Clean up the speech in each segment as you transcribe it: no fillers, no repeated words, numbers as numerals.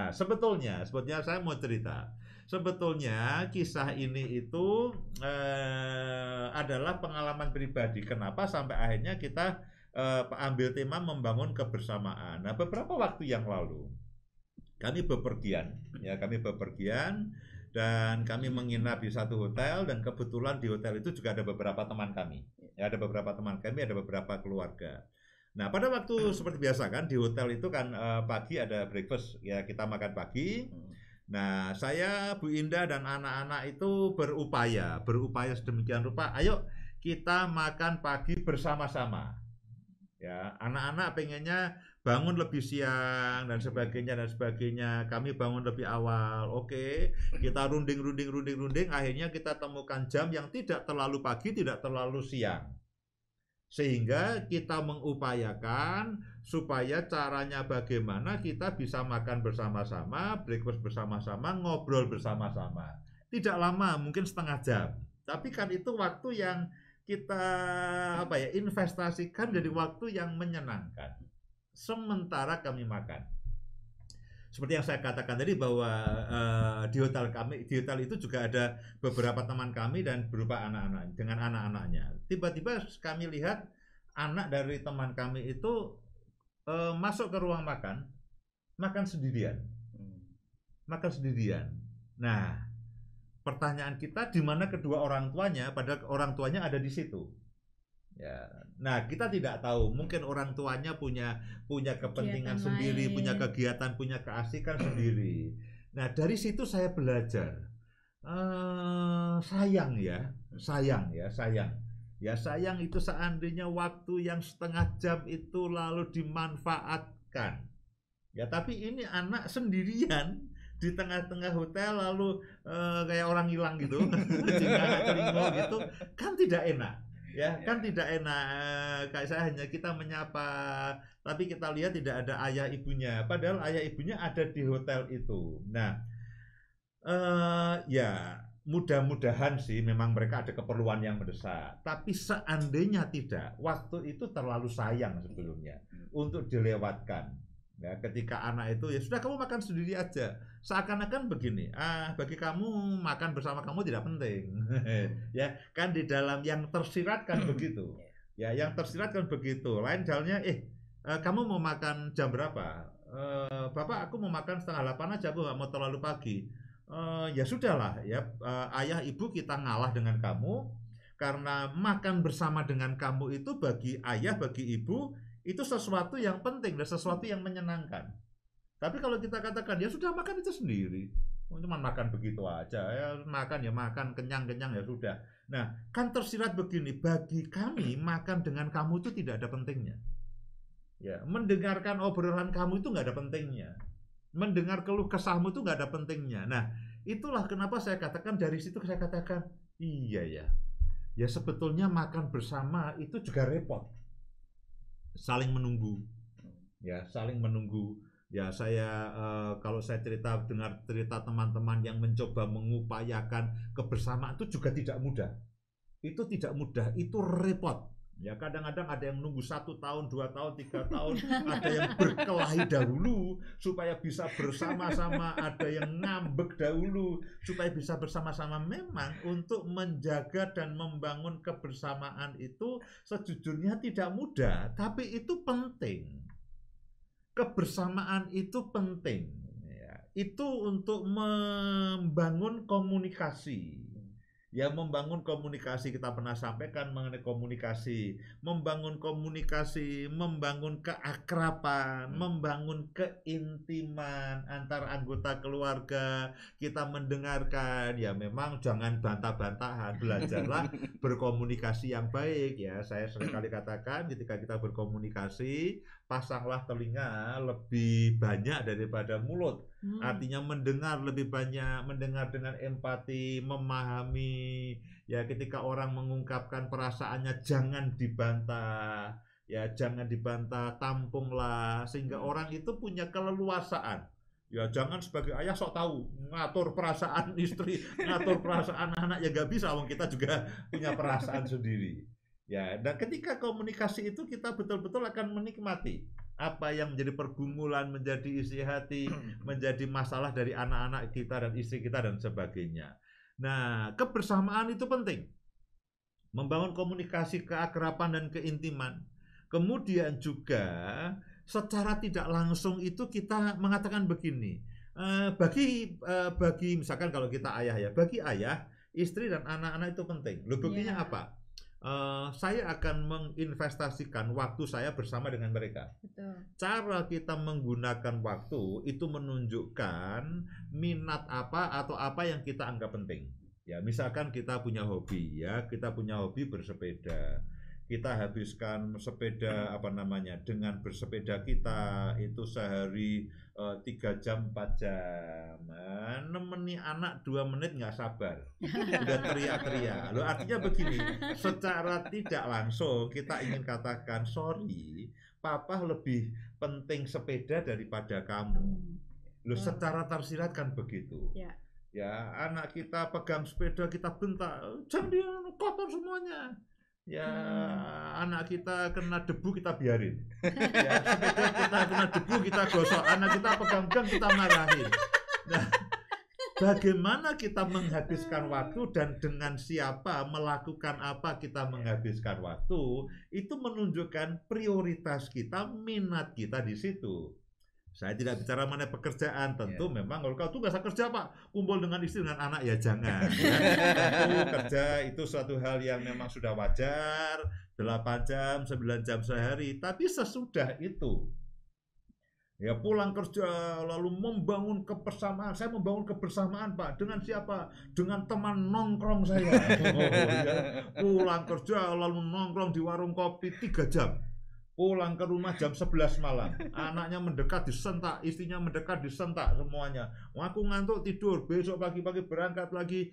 Nah, sebetulnya saya mau cerita. Sebetulnya kisah ini itu adalah pengalaman pribadi. Kenapa sampai akhirnya kita ambil tema membangun kebersamaan. Nah, beberapa waktu yang lalu kami bepergian, dan kami menginap di satu hotel, dan kebetulan di hotel itu juga ada beberapa teman kami. Ya, ada beberapa teman kami, ada beberapa keluarga. Nah, pada waktu seperti biasa kan di hotel itu kan pagi ada breakfast, ya kita makan pagi. Nah, saya, Bu Indah dan anak-anak itu berupaya sedemikian rupa, ayo kita makan pagi bersama-sama. Ya, anak-anak pengennya bangun lebih siang dan sebagainya. Kami bangun lebih awal. Oke, kita runding. Akhirnya kita temukan jam yang tidak terlalu pagi, tidak terlalu siang. Sehingga kita mengupayakan supaya caranya bagaimana kita bisa makan bersama-sama, breakfast bersama-sama, ngobrol bersama-sama. Tidak lama, mungkin setengah jam. Tapi kan itu waktu yang kita investasikan dari waktu yang menyenangkan. Sementara kami makan. Seperti yang saya katakan tadi bahwa di hotel itu juga ada beberapa teman kami dan berupa anak-anak dengan anak-anaknya. Tiba-tiba kami lihat anak dari teman kami itu masuk ke ruang makan sendirian. Nah, pertanyaan kita di mana kedua orang tuanya, padahal orang tuanya ada di situ. Ya. Nah, kita tidak tahu, mungkin orang tuanya punya kepentingan sendiri, punya kegiatan, punya keasikan sendiri. Nah, dari situ saya belajar. Sayang itu seandainya waktu yang setengah jam itu lalu dimanfaatkan. Ya, tapi ini anak sendirian di tengah-tengah hotel lalu kayak orang hilang gitu, celingo gitu, kan tidak enak. Ya, kan tidak enak. Kayak saya hanya kita menyapa, tapi kita lihat tidak ada ayah ibunya. Padahal ayah ibunya ada di hotel itu. Nah, ya mudah-mudahan sih memang mereka ada keperluan yang mendesak. Tapi seandainya tidak, waktu itu terlalu sayang sebelumnya untuk dilewatkan. Ya, ketika anak itu ya sudah kamu makan sendiri aja. Seakan-akan begini, bagi kamu makan bersama kamu tidak penting. Ya, kan di dalam yang tersiratkan begitu. Ya, yang tersiratkan begitu. Lain halnya, kamu mau makan jam berapa? Bapak, aku mau makan 7:30 aja, aku nggak mau terlalu pagi. Ya sudahlah, ya ayah ibu kita ngalah dengan kamu karena makan bersama dengan kamu itu bagi ayah, bagi ibu itu sesuatu yang penting dan sesuatu yang menyenangkan. Tapi kalau kita katakan ya sudah makan itu sendiri, cuma makan begitu aja, ya makan kenyang ya sudah. Nah, kan tersirat begini, bagi kami makan dengan kamu itu tidak ada pentingnya. Ya, mendengarkan obrolan kamu itu nggak ada pentingnya. Mendengar keluh kesahmu itu nggak ada pentingnya. Nah, itulah kenapa saya katakan dari situ saya katakan iya ya. Ya sebetulnya makan bersama itu juga repot. Saling menunggu. Ya, saling menunggu. Ya saya kalau saya dengar cerita teman-teman yang mencoba mengupayakan kebersamaan itu juga tidak mudah. Itu tidak mudah, itu repot. Ya kadang-kadang ada yang nunggu 1 tahun, 2 tahun, 3 tahun, ada yang berkelahi dahulu supaya bisa bersama-sama, ada yang ngambek dahulu supaya bisa bersama-sama. Memang untuk menjaga dan membangun kebersamaan itu sejujurnya tidak mudah, tapi itu penting. Kebersamaan itu penting, ya. Itu untuk membangun komunikasi. Ya membangun komunikasi, kita pernah sampaikan mengenai komunikasi, membangun keakraban, membangun keintiman antar anggota keluarga, kita mendengarkan, ya memang jangan bantah-bantahan, belajarlah berkomunikasi yang baik ya. Saya seringkali katakan ketika kita berkomunikasi, pasanglah telinga lebih banyak daripada mulut. Artinya mendengar lebih banyak, mendengar dengan empati, memahami. Ya ketika orang mengungkapkan perasaannya jangan dibantah. Ya jangan dibantah, tampunglah sehingga orang itu punya keleluasaan. Ya jangan sebagai ayah sok tahu ngatur perasaan istri, ngatur perasaan anak, ya gak bisa, wong kita juga punya perasaan sendiri. Ya, dan ketika komunikasi itu kita betul-betul akan menikmati apa yang menjadi pergumulan, menjadi isi hati, menjadi masalah dari anak-anak kita dan istri kita dan sebagainya. Nah, kebersamaan itu penting. Membangun komunikasi, keakraban dan keintiman. Kemudian juga secara tidak langsung itu kita mengatakan begini, bagi misalkan kalau kita ayah ya, bagi ayah, istri dan anak-anak itu penting. Loh, buktinya apa? Saya akan menginvestasikan waktu saya bersama dengan mereka. Betul. Cara kita menggunakan waktu itu menunjukkan minat apa atau apa yang kita anggap penting. Ya, misalkan kita punya hobi ya, kita punya hobi bersepeda. Kita habiskan sepeda dengan bersepeda kita itu sehari 3 jam 4 jam. Nemeni anak 2 menit nggak sabar, udah teriak-teriak. Loh, artinya begini, secara tidak langsung kita ingin katakan, sorry, papa lebih penting sepeda daripada kamu. Loh, secara tersirat kan begitu. Ya, anak kita pegang sepeda kita bentak, jangan dia kotor semuanya. Ya, anak kita kena debu kita biarin. Ya, sepeda kita kena debu kita gosok, anak kita pegang-pegang kita marahin. Nah, bagaimana kita menghabiskan waktu dan dengan siapa melakukan apa kita menghabiskan waktu, itu menunjukkan prioritas kita, minat kita di situ. Saya tidak bicara mengenai pekerjaan, tentu memang kalau kau tuh nggak usah kerja Pak, kumpul dengan istri dengan anak ya jangan. Ya. Tentu kerja itu suatu hal yang memang sudah wajar, 8 jam, 9 jam sehari, tapi sesudah itu ya pulang kerja lalu membangun kebersamaan. Saya membangun kebersamaan Pak, dengan siapa? Dengan teman nongkrong saya. Ya. Pulang kerja lalu nongkrong di warung kopi 3 jam. Pulang ke rumah jam 11 malam, anaknya mendekat disentak, istrinya mendekat disentak semuanya. Aku ngantuk tidur, besok pagi-pagi berangkat lagi,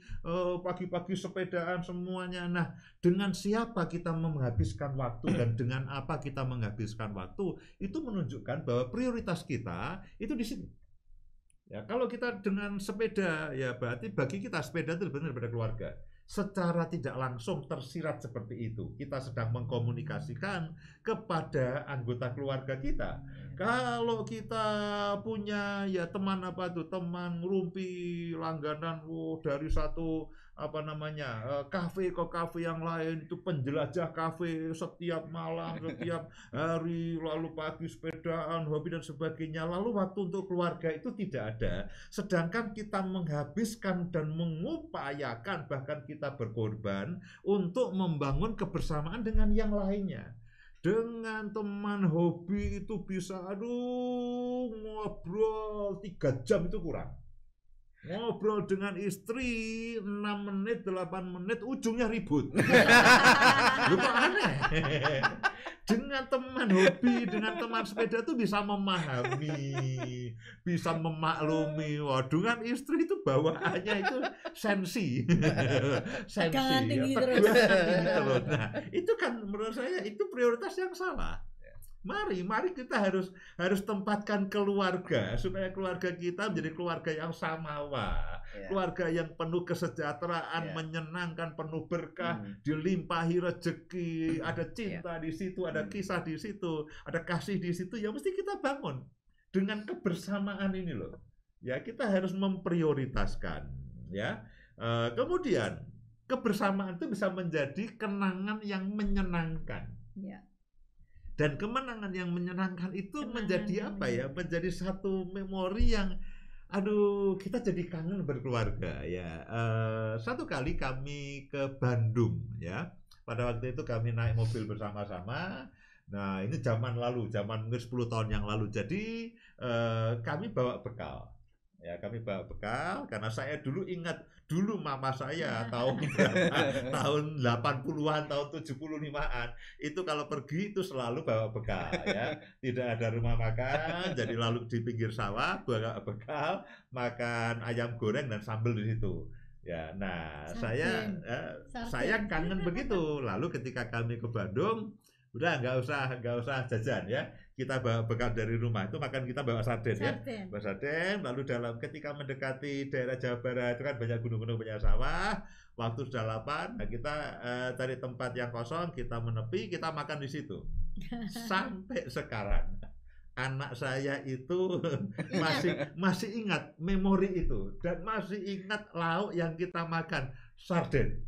pagi-pagi sepedaan semuanya. Nah, dengan siapa kita menghabiskan waktu dan dengan apa kita menghabiskan waktu, itu menunjukkan bahwa prioritas kita itu di sini. Ya, kalau kita dengan sepeda, ya berarti bagi kita sepeda itu benar daripada keluarga. Secara tidak langsung tersirat seperti itu. Kita sedang mengkomunikasikan kepada anggota keluarga kita. Kalau kita punya ya teman teman ngerumpi langganan dari satu kafe ke kafe yang lain, itu penjelajah kafe setiap malam, setiap hari, lalu pagi sepedaan, hobi dan sebagainya. Lalu waktu untuk keluarga itu tidak ada. Sedangkan kita menghabiskan dan mengupayakan, bahkan kita berkorban untuk membangun kebersamaan dengan yang lainnya. Dengan teman hobi itu bisa ngobrol 3 jam itu kurang. Ngobrol dengan istri 6 menit, 8 menit, ujungnya ribut. Lu kok aneh? Dengan teman hobi, dengan teman sepeda itu bisa memahami, bisa memaklumi. Waduh, kan istri itu bawaannya itu sensi. Sensi. Tinggi Ya, terus. Nah, itu kan menurut saya itu prioritas yang salah. Mari kita harus tempatkan keluarga supaya keluarga kita menjadi keluarga yang samawa, keluarga yang penuh kesejahteraan, menyenangkan, penuh berkah, dilimpahi rezeki, ada cinta di situ, ada kisah di situ, ada kasih di situ. Ya mesti kita bangun dengan kebersamaan ini loh. Ya, kita harus memprioritaskan. Ya, kemudian kebersamaan itu bisa menjadi kenangan yang menyenangkan. Dan kemenangan yang menyenangkan itu menjadi apa ya? Menjadi satu memori yang, kita jadi kangen berkeluarga ya. Satu kali kami ke Bandung ya. Pada waktu itu kami naik mobil bersama-sama. Nah, ini zaman mungkin 10 tahun yang lalu. Jadi kami bawa bekal. Ya, kami bawa bekal karena saya ingat dulu mama saya tahun 80-an, tahun 75-an itu kalau pergi itu selalu bawa bekal ya. Tidak ada rumah makan, jadi lalu di pinggir sawah bawa bekal, makan ayam goreng dan sambal di situ. Ya, nah saya kangen begitu. Lalu ketika kami ke Bandung, udah nggak usah jajan ya, kita bawa bekal dari rumah itu, makan kita bawa sarden ya, bawa sarden. Lalu ketika mendekati daerah Jawa Barat itu kan banyak gunung-gunung, banyak sawah, waktu sudah lapar, nah kita cari tempat yang kosong, kita menepi, kita makan di situ sampai sekarang. anak saya itu masih ingat memori itu, dan masih ingat lauk yang kita makan, sarden.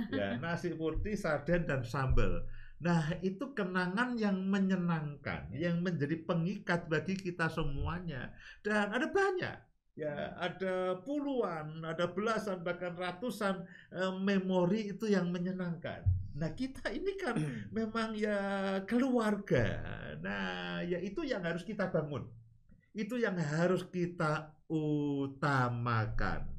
Ya, nasi putih, sarden dan sambal. Nah, itu kenangan yang menyenangkan, yang menjadi pengikat bagi kita semuanya. Dan ada banyak, ya, ada puluhan, ada belasan, bahkan ratusan memori itu yang menyenangkan. Nah, kita ini kan memang ya keluarga. Nah, ya itu yang harus kita bangun. Itu yang harus kita utamakan.